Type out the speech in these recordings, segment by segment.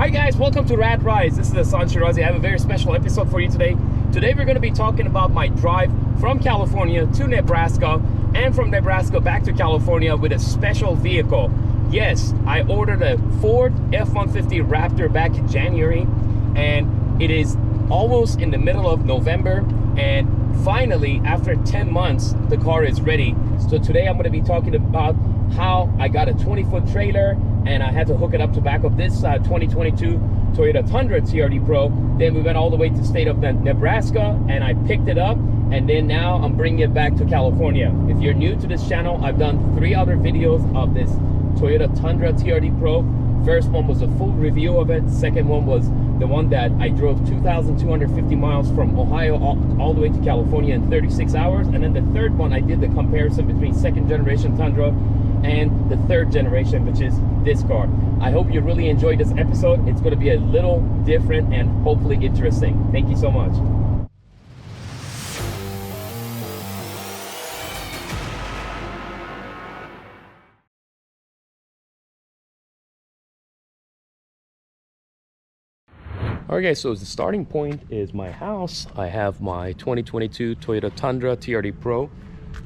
Alright guys, welcome to Rad Rides. This is Hassan Shirazi. I have a very special episode for you today. Today we're going to be talking about my drive from California to Nebraska and from Nebraska back to California with a special vehicle. Yes, I ordered a Ford F150 Raptor back in January, and it is almost in the middle of November, and finally after 10 months the car is ready. So today I'm going to be talking about how I got a 20-foot trailer and I had to hook it up to back of this 2022 Toyota Tundra TRD PRO. Then we went all the way to the state of Nebraska and I picked it up, and then now I'm bringing it back to California. If you're new to this channel, I've done 3 other videos of this Toyota Tundra TRD PRO. First one was a full review of it. Second one was the one that I drove 2,250 miles from Ohio all the way to California in 36 hours. And then the third one, I did the comparison between second generation Tundra and the third generation, which is this car. I hope you really enjoyed this episode. It's going to be a little different and hopefully interesting. Thank you so much. Alright guys, so the starting point is my house. I have my 2022 Toyota Tundra TRD PRO,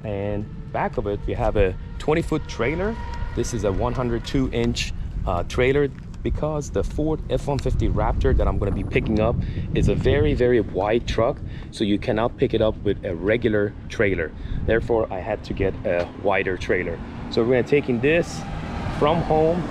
and back of it we have a 20-foot trailer. This is a 102-inch trailer because the Ford F150 Raptor that I'm going to be picking up is a very wide truck, so you cannot pick it up with a regular trailer. Therefore I had to get a wider trailer. So we're going to taking this from home,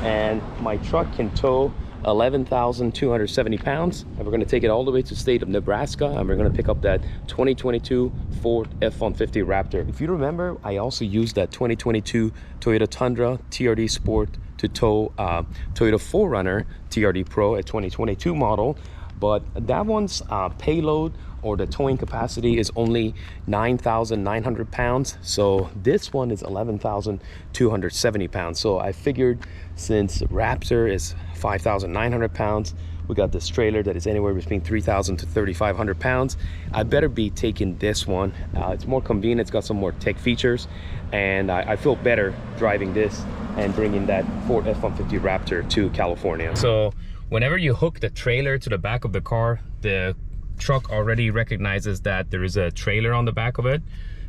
and my truck can tow 11,270 pounds, and we're going to take it all the way to the state of Nebraska, and we're going to pick up that 2022 Ford F150 Raptor. If you remember, I also used that 2022 Toyota Tundra TRD Sport to tow Toyota 4Runner TRD Pro, a 2022 model, but that one's payload or the towing capacity is only 9,900 pounds. So this one is 11,270 pounds. So I figured since Raptor is 5,900 pounds, we got this trailer that is anywhere between 3,000 to 3,500 pounds. I better be taking this one. It's more convenient, it's got some more tech features, and I feel better driving this and bringing that Ford F-150 Raptor to California. So whenever you hook the trailer to the back of the car, the truck already recognizes that there is a trailer on the back of it.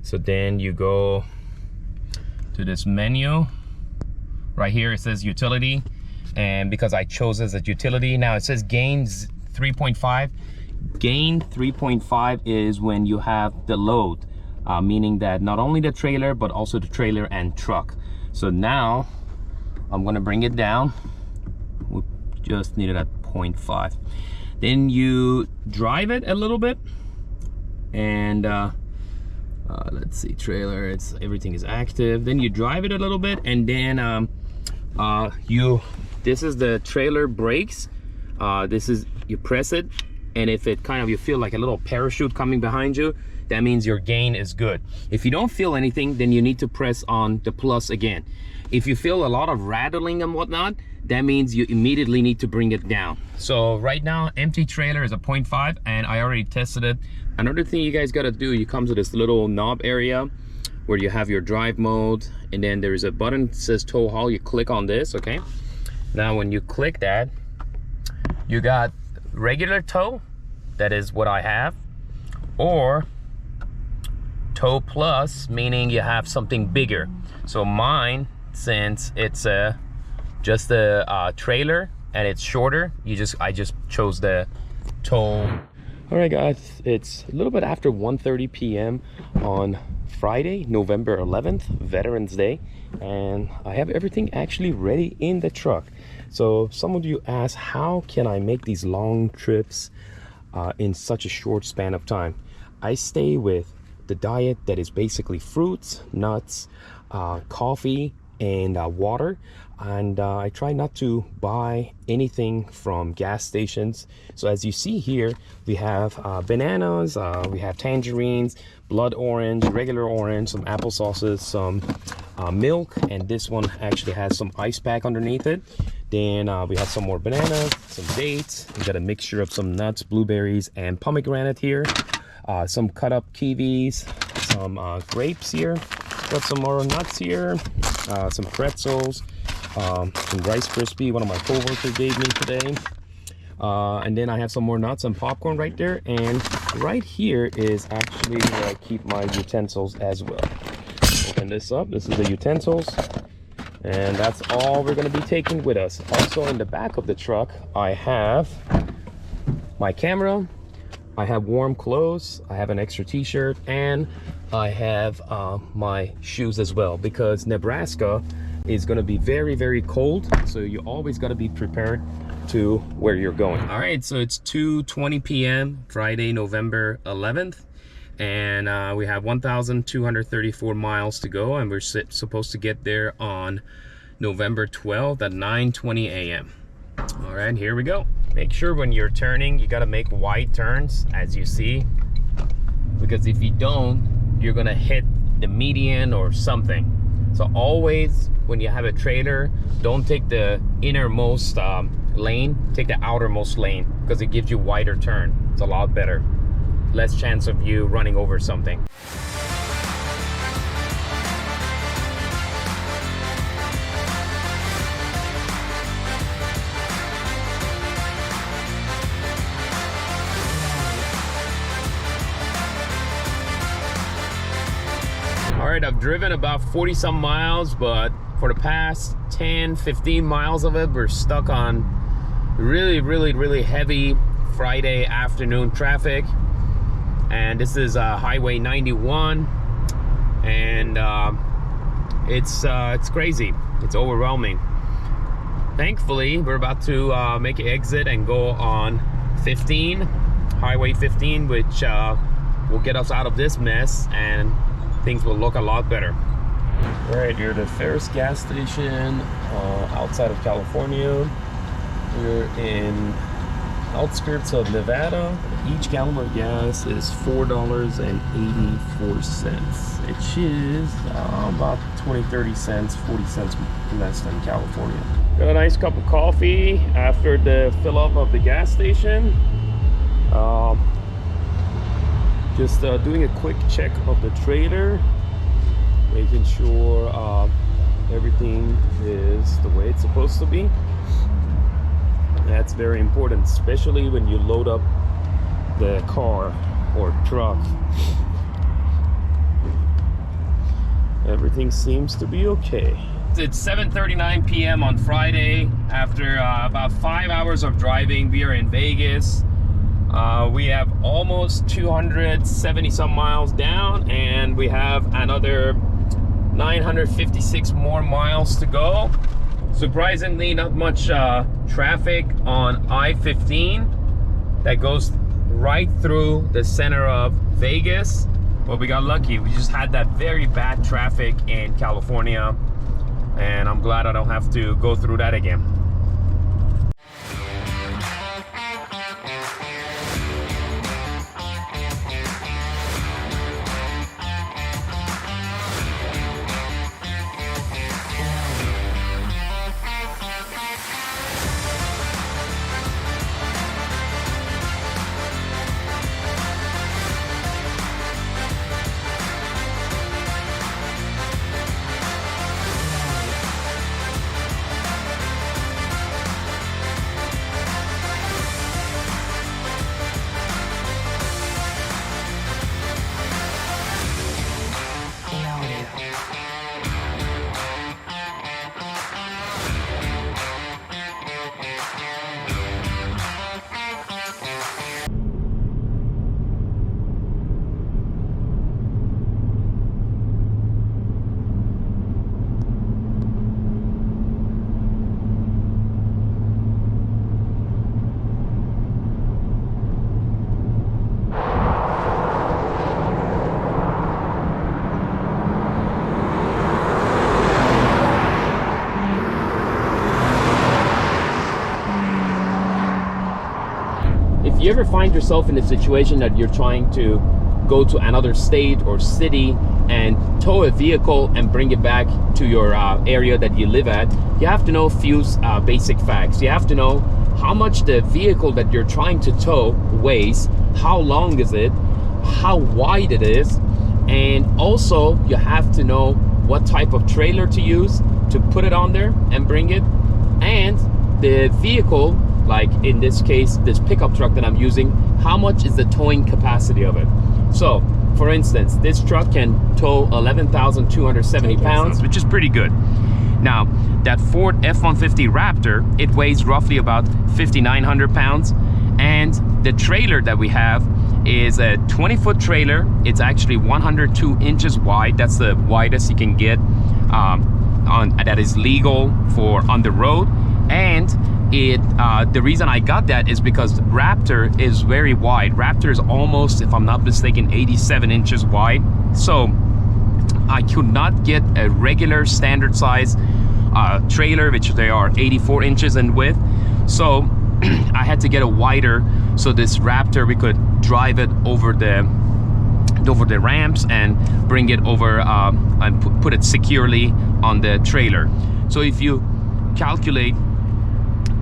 So then you go to this menu right here. It says utility, and because I chose as a utility, now it says gain 3.5. Gain 3.5 is when you have the load, meaning that not only the trailer but also the trailer and truck. So now I'm going to bring it down. We just need it at 0.5. Then you drive it a little bit, and let's see, trailer, everything is active. Then you drive it a little bit, and then this is the trailer brakes. You press it, and if it you feel like a little parachute coming behind you, that means your gain is good. If you don't feel anything, then you need to press on the plus again. If you feel a lot of rattling and whatnot, that means you immediately need to bring it down. So right now, empty trailer is a 0.5, and I already tested it. Another thing you guys got to do, you come to this little knob area where you have your drive mode, and then there's a button that says tow haul. You click on this, okay? Now when you click that, you got regular tow, that is what I have, or tow plus, meaning you have something bigger. So mine, since it's just a trailer and it's shorter, I just chose the tow. All right guys, it's a little bit after 1:30 p.m. on Friday, November 11th, Veterans Day, and I have everything actually ready in the truck. So some of you ask, how can I make these long trips in such a short span of time? I stay with the diet that is basically fruits, nuts, coffee, and water, and I try not to buy anything from gas stations. So as you see here, we have bananas, we have tangerines, blood orange, regular orange, some apple sauces, some milk, and this one actually has some ice pack underneath it. Then we have some more bananas, some dates, we got a mixture of some nuts, blueberries, and pomegranate here, some cut up kiwis, some grapes here, got some more nuts here, some pretzels, some Rice Krispie, one of my coworkers gave me today. And then I have some more nuts and popcorn right there. And right here is actually where I keep my utensils as well. Open this up. This is the utensils. And that's all we're going to be taking with us. Also in the back of the truck, I have my camera. I have warm clothes. I have an extra t-shirt. And I have my shoes as well. Because Nebraska is going to be very, very cold. So you always got to be prepared to where you're going. All right, so it's 2:20 p.m. Friday, November 11th, and we have 1,234 miles to go, and we're supposed to get there on November 12th at 9:20 a.m. All right, here we go. Make sure when you're turning, you got to make wide turns, as you see, because if you don't, you're gonna hit the median or something. So always, when you have a trailer, don't take the innermost lane, take the outermost lane, because it gives you wider turn. It's a lot better. Less chance of you running over something. All right, I've driven about 40 some miles, but for the past 10-15 miles of it, we're stuck on really heavy Friday afternoon traffic. And this is Highway 91, and it's crazy. It's overwhelming. Thankfully, we're about to make an exit and go on 15, Highway 15, which will get us out of this mess, and things will look a lot better. All right, you're at the Ferris gas station outside of California. We're in outskirts of Nevada. Each gallon of gas is $4.84, which is about 20-30 cents, 40 cents less than California. Got a nice cup of coffee after the fill up of the gas station. Just doing a quick check of the trailer, making sure everything is the way it's supposed to be. That's very important, especially when you load up the car or truck. Everything seems to be okay. It's 7:39 p.m. on Friday. After about 5 hours of driving, we are in Vegas. We have almost 270 some miles down, and we have another 956 more miles to go. Surprisingly, not much traffic on I-15 that goes right through the center of Vegas, but we got lucky. We just had that very bad traffic in California, and I'm glad I don't have to go through that again. If you ever find yourself in a situation that you're trying to go to another state or city and tow a vehicle and bring it back to your area that you live at, you have to know a few basic facts. You have to know how much the vehicle that you're trying to tow weighs, how long is it, how wide it is, and also you have to know what type of trailer to use to put it on there and bring it, and the vehicle, like in this case, this pickup truck that I'm using, how much is the towing capacity of it. So, for instance, this truck can tow 11,270 pounds, which is pretty good. Now, that Ford F150 Raptor, it weighs roughly about 5,900 pounds, and the trailer that we have is a 20-foot trailer. It's actually 102 inches wide. That's the widest you can get that is legal for on the road. And the reason I got that is because Raptor is very wide. Raptor is almost, if I'm not mistaken, 87 inches wide. So I could not get a regular standard size trailer, which they are 84 inches in width. So I had to get a wider, so this Raptor, we could drive it over the ramps and bring it over and put it securely on the trailer. So if you calculate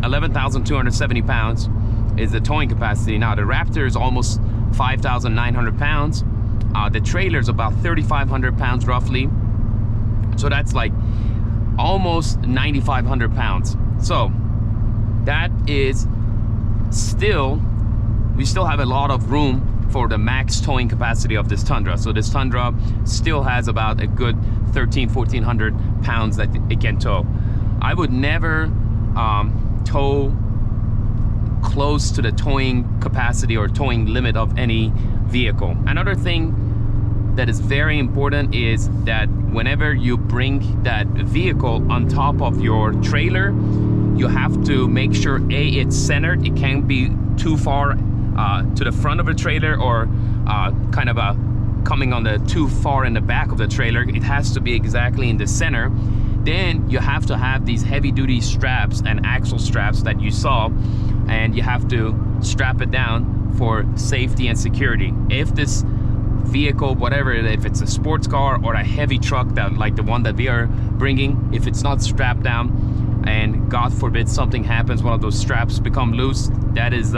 11,270 pounds is the towing capacity. Now the Raptor is almost 5,900 pounds. The trailer is about 3,500 pounds roughly. So that's like almost 9,500 pounds. So that is still, we still have a lot of room for the max towing capacity of this Tundra. So this Tundra still has about a good 1,400 pounds that it can tow. I would never tow close to the towing capacity or towing limit of any vehicle. Another thing that is very important is that whenever you bring that vehicle on top of your trailer, you have to make sure it's centered. It can't be too far to the front of the trailer, or kind of coming on the too far in the back of the trailer. It has to be exactly in the center. Then you have to have these heavy-duty straps and axle straps that you saw, and you have to strap it down for safety and security. If this vehicle, whatever, if it's a sports car or a heavy truck, that like the one that we are bringing, if it's not strapped down and God forbid something happens, one of those straps become loose, that is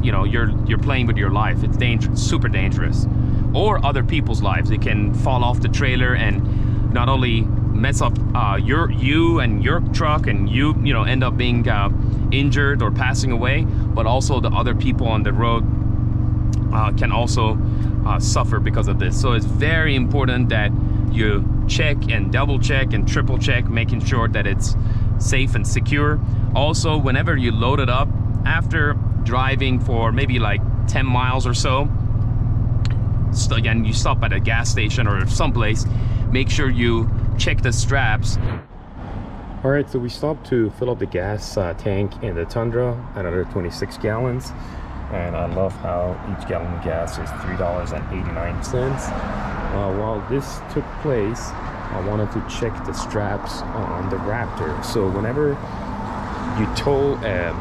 you know, you're playing with your life. It's dangerous, super dangerous, or other people's lives. It can fall off the trailer and not only mess up you and your truck, and you know, end up being injured or passing away, but also the other people on the road can also suffer because of this. So it's very important that you check and double check and triple check, making sure that it's safe and secure. Also, whenever you load it up, after driving for maybe like 10 miles or so, again, you stop at a gas station or someplace, make sure you check the straps. All right, so we stopped to fill up the gas tank in the Tundra, another 26 gallons. And I love how each gallon of gas is $3.89. While this took place, I wanted to check the straps on the Raptor. So whenever you tow a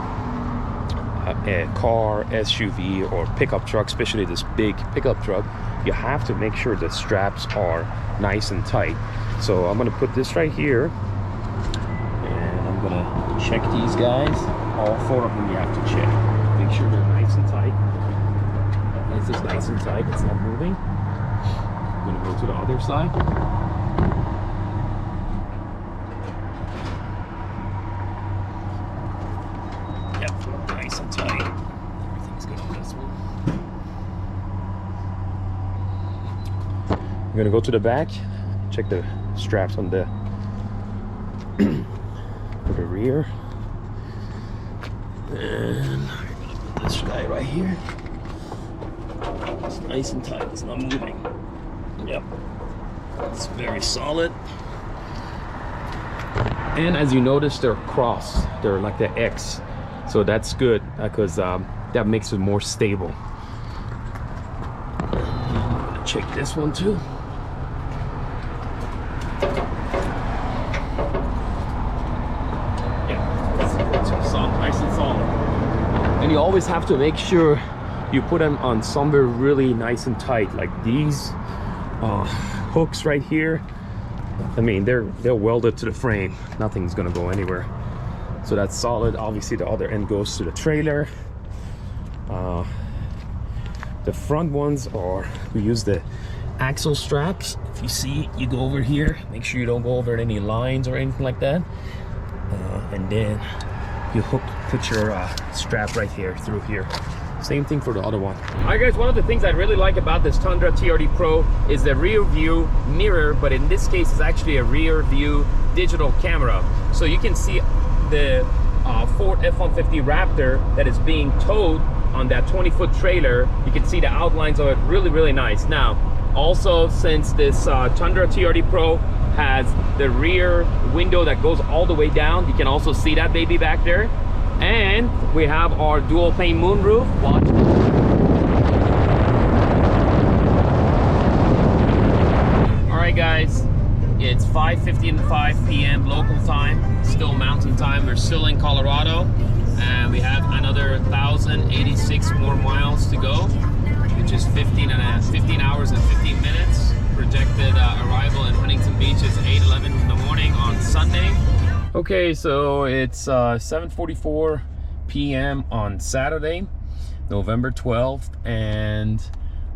car, SUV, or pickup truck, especially this big pickup truck, you have to make sure the straps are nice and tight. So I'm gonna put this right here, and I'm gonna check these guys. All four of them you have to check. Make sure they're nice and tight. This is nice and tight, it's not moving. I'm gonna go to the other side. Yep, nice and tight. Everything's good on this one. I'm gonna go to the back, check the straps on the for the rear. And this guy right here, it's nice and tight, it's not moving. Yep, it's very solid. And as you notice, they're crossed, they're like the X, so that's good because that makes it more stable. I'm gonna check this one too. And you always have to make sure you put them on somewhere really nice and tight, like these hooks right here. I mean, they're welded to the frame. Nothing's gonna go anywhere. So that's solid. Obviously the other end goes to the trailer. The front ones are, we use the axle straps. If you see, you go over here, make sure you don't go over any lines or anything like that. And then you put your strap right here through here. Same thing for the other one. All right guys, one of the things I really like about this Tundra TRD Pro is the rear view mirror, but in this case it's actually a rear view digital camera. So you can see the Ford F150 Raptor that is being towed on that 20-foot trailer. You can see the outlines of it, really nice. Now also, since this Tundra TRD Pro has the rear window that goes all the way down, you can also see that baby back there. And we have our dual pane moonroof. Watch. All right guys, it's 5:55 p.m. local time, still mountain time. We're still in Colorado, and we have another 1,086 more miles to go, which is 15 hours and 15 minutes. Projected arrival in Huntington Beach is 8:11 in the morning on Sunday. Okay, so it's 7:44 p.m. on Saturday, November 12th, and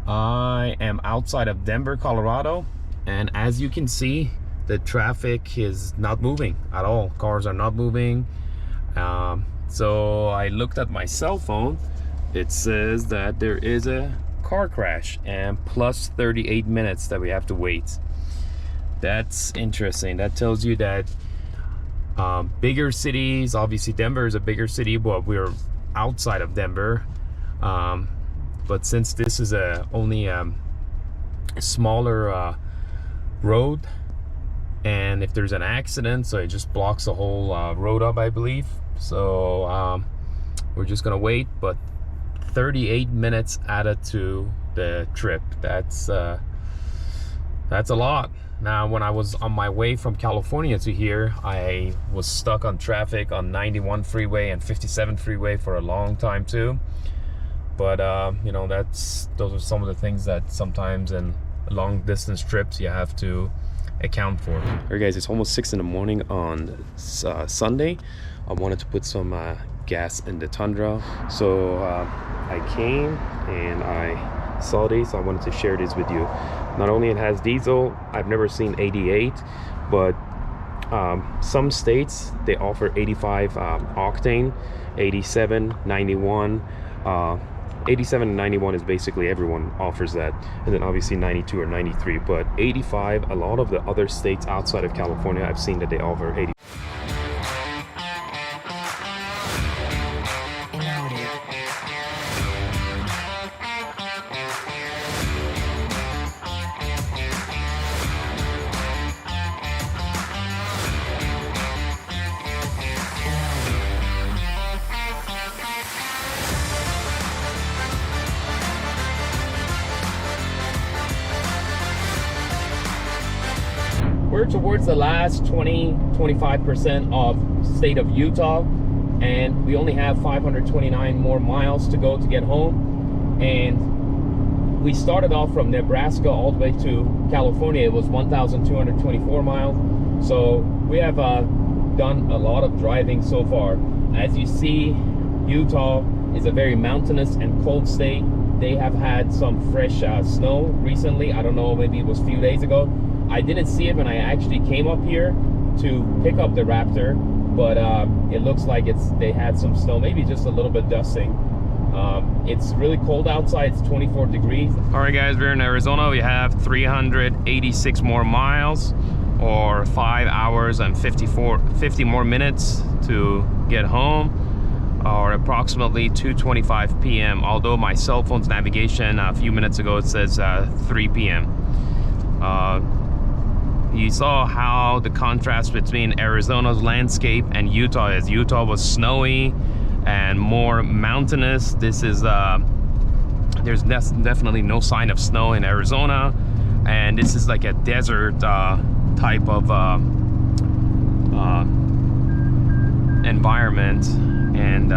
I am outside of Denver, Colorado. And as you can see, the traffic is not moving at all. Cars are not moving. So I looked at my cell phone. It says that there is a car crash and plus 38 minutes that we have to wait. That's interesting. That tells you that bigger cities, obviously Denver is a bigger city, but we're outside of Denver. But since this is only a smaller road, and if there's an accident, so it just blocks the whole road up, I believe. So we're just gonna wait, but 38 minutes added to the trip. That's a lot. Now, when I was on my way from California to here, I was stuck on traffic on 91 freeway and 57 freeway for a long time too. But you know, those are some of the things that sometimes in long distance trips you have to account for. All right guys, it's almost 6 in the morning on Sunday. I wanted to put some gas in the Tundra, so I came and I saw these. So I wanted to share this with you. Not only it has diesel, I've never seen 88, but some states they offer 85 octane, 87, 91. 87 and 91 is basically everyone offers that, and then obviously 92 or 93, but 85, a lot of the other states outside of California, I've seen that they offer 80. We're towards the last 20-25% of state of Utah, and we only have 529 more miles to go to get home. And we started off from Nebraska all the way to California. It was 1,224 miles. So we have done a lot of driving so far. As you see, Utah is a very mountainous and cold state. They have had some fresh snow recently. I don't know, maybe it was a few days ago. I didn't see it when I actually came up here to pick up the Raptor, but it looks like they had some snow, maybe just a little bit dusting. It's really cold outside. It's 24 degrees. All right guys, we're in Arizona. We have 386 more miles, or 5 hours and 50 more minutes to get home, or approximately 2:25 p.m. although my cell phone's navigation a few minutes ago it says 3 p.m. You saw how the contrast between Arizona's landscape and Utah is. Utah was snowy and more mountainous. This is there's definitely no sign of snow in Arizona, and this is like a desert type of environment. And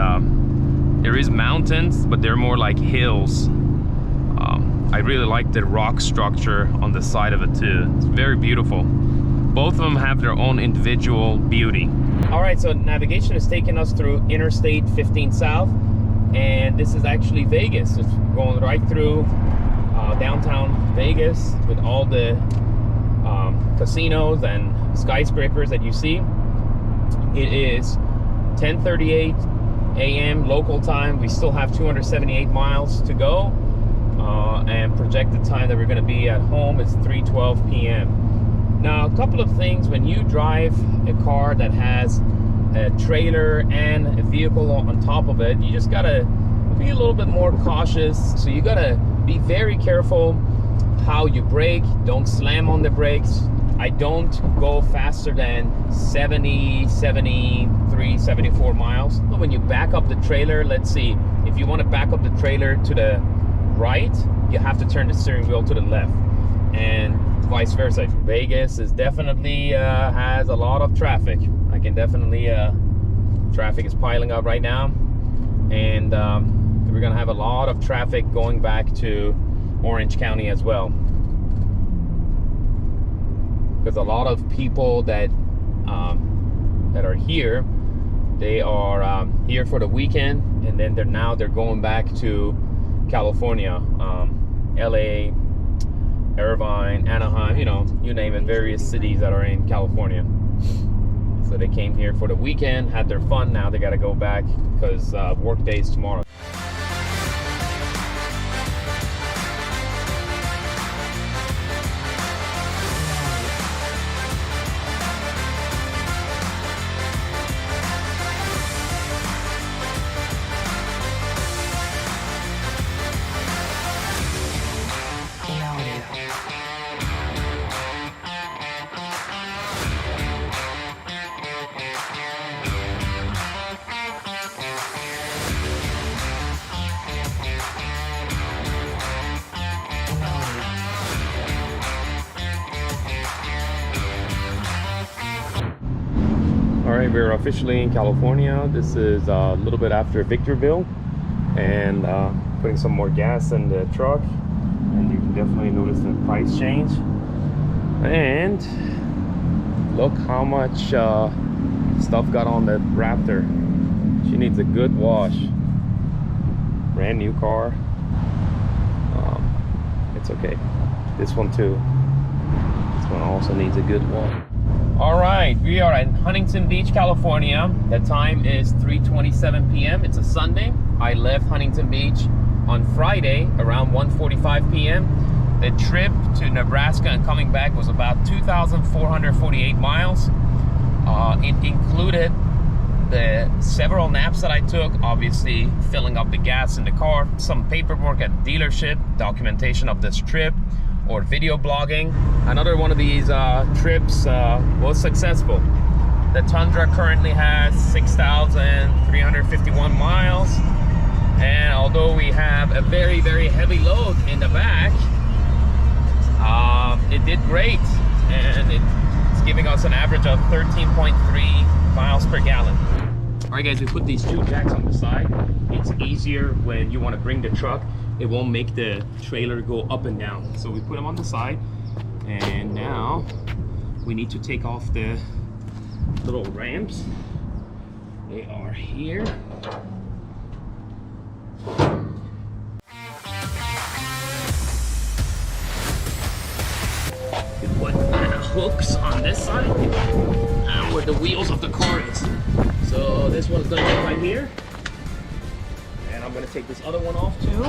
there is mountains, but they're more like hills. I really like the rock structure on the side of it too. It's very beautiful. Both of them have their own individual beauty. All right, so navigation is taking us through Interstate 15 South, and this is actually Vegas. It's going right through downtown Vegas with all the casinos and skyscrapers that you see. It is 10:38 a.m. local time. We still have 278 miles to go, and projected time that we're going to be at home is 3:12 p.m. Now, a couple of things: when you drive a car that has a trailer and a vehicle on top of it, you just gotta be a little bit more cautious. So you gotta be very careful how you brake. Don't slam on the brakes. I don't go faster than 70, 73, 74 miles. But when you back up the trailer, let's see, if you want to back up the trailer to the right, you have to turn the steering wheel to the left, and vice versa. Vegas is definitely has a lot of traffic. I can definitely, traffic is piling up right now, and we're gonna have a lot of traffic going back to Orange County as well, because a lot of people that that are here, they are here for the weekend, and then they're going back to California, LA, Irvine, Anaheim, you know, you name it, various cities that are in California. So they came here for the weekend, had their fun. Now they got to go back because work day is tomorrow. All right, we're officially in California. This is a little bit after Victorville, and putting some more gas in the truck, and you can definitely notice the price change. And look how much stuff got on the Raptor. She needs a good wash. Brand new car. It's okay. This one too. This one also needs a good wash. All right, we are in Huntington Beach, California. The time is 3:27 p.m. It's a Sunday. I left Huntington Beach on Friday around 1:45 p.m. The trip to Nebraska and coming back was about 2,448 miles. It included the several naps that I took, obviously filling up the gas in the car, some paperwork at the dealership, documentation of this trip, or video blogging. Another one of these trips was successful. The Tundra currently has 6,351 miles, and although we have a very, very heavy load in the back, it did great, and it's giving us an average of 13.3 miles per gallon. All right, guys, we put these two jacks on the side. It's easier when you want to bring the truck. It won't make the trailer go up and down. So we put them on the side, and now we need to take off the little ramps. They are here. We put the hooks on this side and where the wheels of the car is. So this one's gonna go right here. And I'm gonna take this other one off too.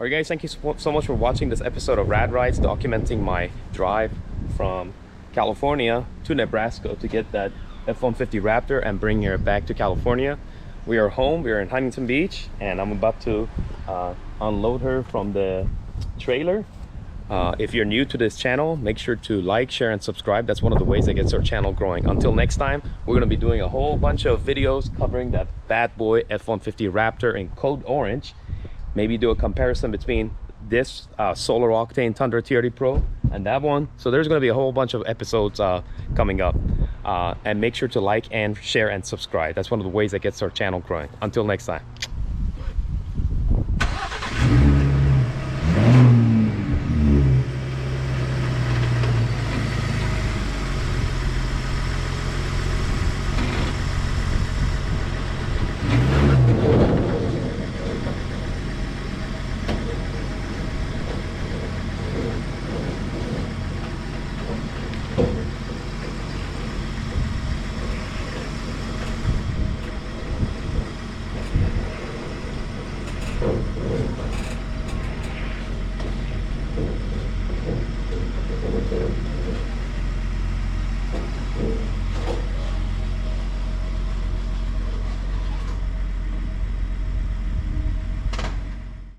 Alright guys, thank you so much for watching this episode of Rad Rides, documenting my drive from California to Nebraska to get that F-150 Raptor and bring her back to California. We are home, we are in Huntington Beach, and I'm about to unload her from the trailer. If you're new to this channel, make sure to like, share, and subscribe. That's one of the ways that gets our channel growing. Until next time, we're going to be doing a whole bunch of videos covering that bad boy F-150 Raptor in code orange. Maybe do a comparison between this solar Octane Tundra TRD Pro and that one. So there's going to be a whole bunch of episodes coming up, and make sure to like and share and subscribe. That's one of the ways that gets our channel growing. Until next time.